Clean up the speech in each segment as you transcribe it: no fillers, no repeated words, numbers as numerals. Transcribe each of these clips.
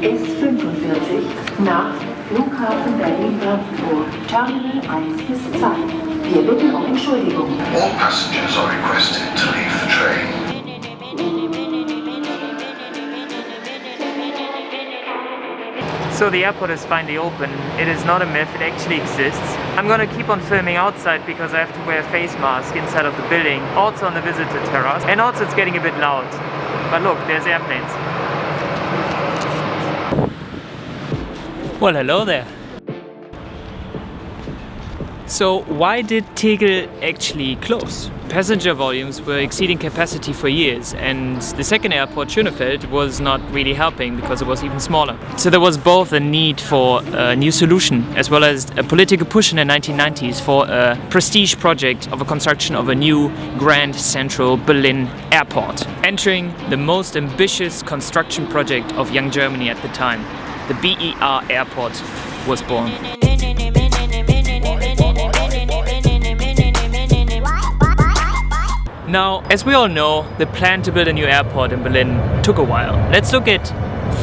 S45 nach Flughafen Berlin-Brandenburg, Terminal 1 bis 2. Wir bitten um Entschuldigung. All passengers are requested to leave the train. So the airport is finally open. It is not a myth, it actually exists. I'm gonna keep on filming outside because I have to wear a face mask inside of the building, also on the visitor terrace. And also it's getting a bit loud. But look, there's airplanes. Well, hello there. So why did Tegel actually close? Passenger volumes were exceeding capacity for years, and the second airport, Schönefeld, was not really helping because it was even smaller. So there was both a need for a new solution as well as a political push in the 1990s for a prestige project of a construction of a new Grand Central Berlin airport, entering the most ambitious construction project of young Germany at the time. The BER Airport was born. Now, as we all know, the plan to build a new airport in Berlin took a while. Let's look at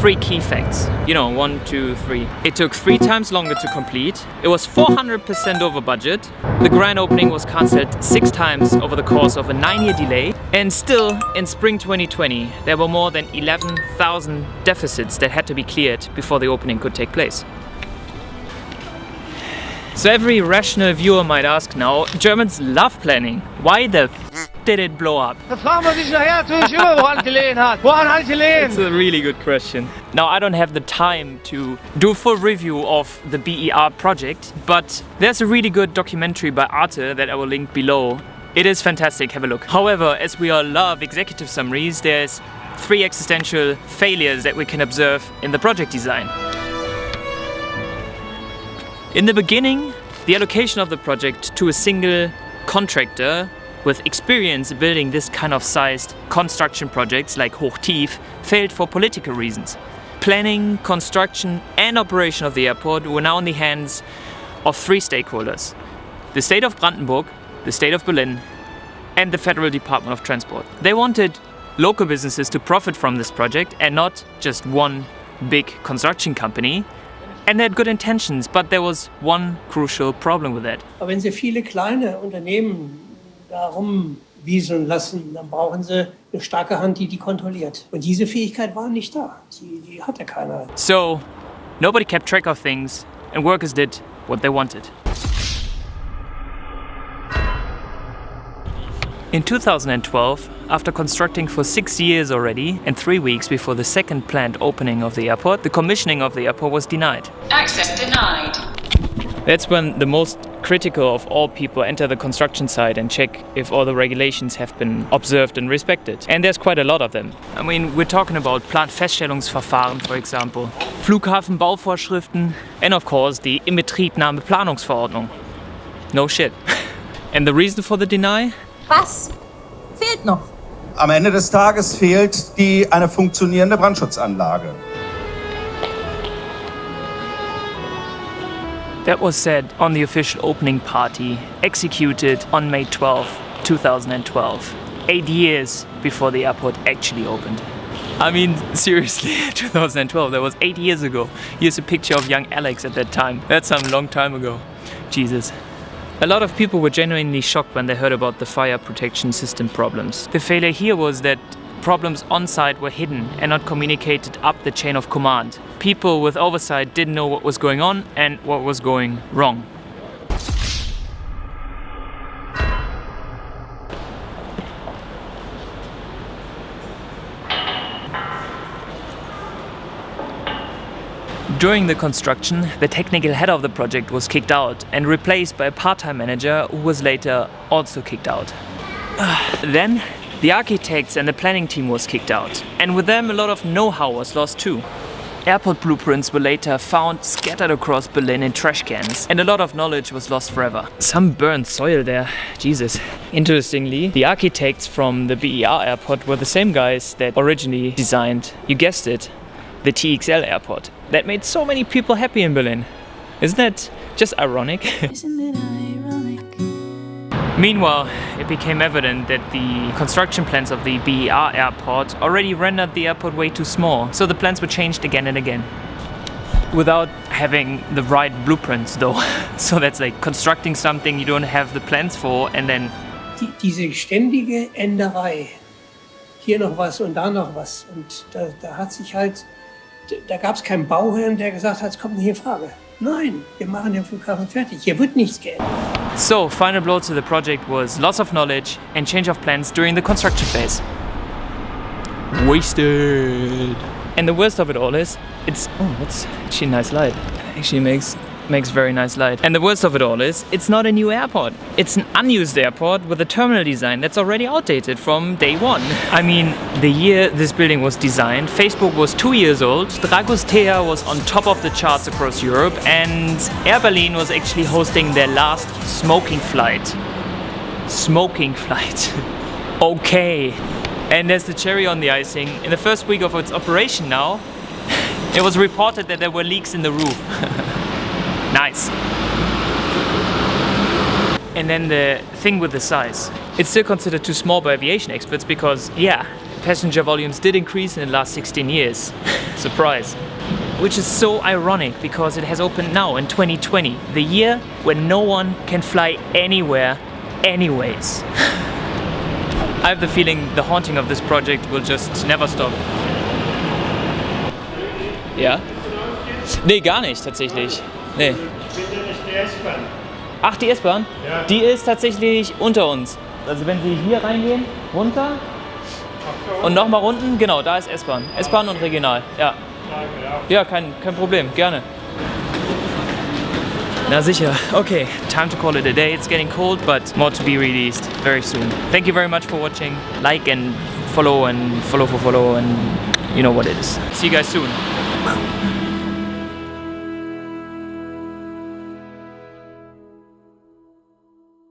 3 key facts. You know, 1, 2, 3. It took 3 times longer to complete. It was 400% over budget. The grand opening was cancelled 6 times over the course of a 9-year delay. And still, in spring 2020, there were more than 11,000 deficits that had to be cleared before the opening could take place. So every rational viewer might ask now, Germans love planning. Why the did it blow up? It's a really good question. Now, I don't have the time to do a full review of the BER project, but there's a really good documentary by Arte that I will link below. It is fantastic, have a look. However, as we all love executive summaries, there's 3 existential failures that we can observe in the project design. In the beginning, the allocation of the project to a single contractor with experience building this kind of sized construction projects like Hochtief failed for political reasons. Planning, construction and operation of the airport were now in the hands of 3 stakeholders: the state of Brandenburg, the state of Berlin and the Federal Department of Transport. They wanted local businesses to profit from this project and not just one big construction company. And they had good intentions, but there was one crucial problem with that. Aber wenn Sie viele kleine Unternehmen da rumwieseln lassen, dann brauchen Sie eine starke Hand, die kontrolliert. Und diese Fähigkeit war nicht da. Die hatte keiner. So, nobody kept track of things and workers did what they wanted. In 2012, after constructing for 6 years already and 3 weeks before the second planned opening of the airport, the commissioning of the airport was denied. Access denied. That's when the most critical of all people enter the construction site and check if all the regulations have been observed and respected. And there's quite a lot of them. I mean, we're talking about Planfeststellungsverfahren, for example, Flughafenbauvorschriften, and of course the Inbetriebnahmeplanungsverordnung. No shit. And the reason for the deny? Was fehlt noch? Am Ende des Tages fehlt eine funktionierende Brandschutzanlage. That was said on the official opening party, executed on May 12, 2012, 8 years before the airport actually opened. I mean, seriously, 2012, that was 8 years ago. Here's a picture of young Alex at that time. That's some long time ago. Jesus. A lot of people were genuinely shocked when they heard about the fire protection system problems. The failure here was that problems on site were hidden and not communicated up the chain of command. People with oversight didn't know what was going on and what was going wrong. During the construction, the technical head of the project was kicked out and replaced by a part-time manager who was later also kicked out. Then, the architects and the planning team was kicked out, and with them a lot of know-how was lost too. Airport blueprints were later found scattered across Berlin in trash cans, and a lot of knowledge was lost forever. Some burned soil there, Jesus. Interestingly, the architects from the BER airport were the same guys that originally designed, you guessed it, the TXL airport. That made so many people happy in Berlin. Isn't that just ironic? Isn't it ironic? Meanwhile, it became evident that the construction plans of the BER airport already rendered the airport way too small, so the plans were changed again and again. Without having the right blueprints though. So that's like constructing something you don't have the plans for and then... Diese ständige Änderei, hier noch was und da noch was. Und da hat sich halt, da gab es keinen Bauherrn, der gesagt hat, es kommt nicht in Frage. Nein, wir machen den Flughafen fertig, hier wird nichts geändert. So, final blow to the project was loss of knowledge and change of plans during the construction phase. Wasted. And the worst of it all is, that's actually a nice light. Actually makes very nice light. And the worst of it all is, it's not a new airport. It's an unused airport with a terminal design that's already outdated from day one. I mean, the year this building was designed, Facebook was 2 years old, Dragostea was on top of the charts across Europe, and Air Berlin was actually hosting their last smoking flight. Smoking flight. Okay. And there's the cherry on the icing. In the first week of its operation now, it was reported that there were leaks in the roof. Nice. And then the thing with the size. It's still considered too small by aviation experts because, yeah, passenger volumes did increase in the last 16 years. Surprise. Which is so ironic because it has opened now in 2020, the year when no one can fly anywhere anyways. I have the feeling the haunting of this project will just never stop. Ja? Nee, gar nicht tatsächlich. Nee. Ach, die S-Bahn? Ja. Die ist tatsächlich unter uns. Also wenn Sie hier reingehen, runter und nochmal unten, genau, da ist S-Bahn. S-Bahn und Regional, ja. Ja, kein Problem, gerne. Na sicher. Okay, time to call it a day. It's getting cold, but more to be released very soon. Thank you very much for watching. Like and follow and follow, and you know what it is. See you guys soon.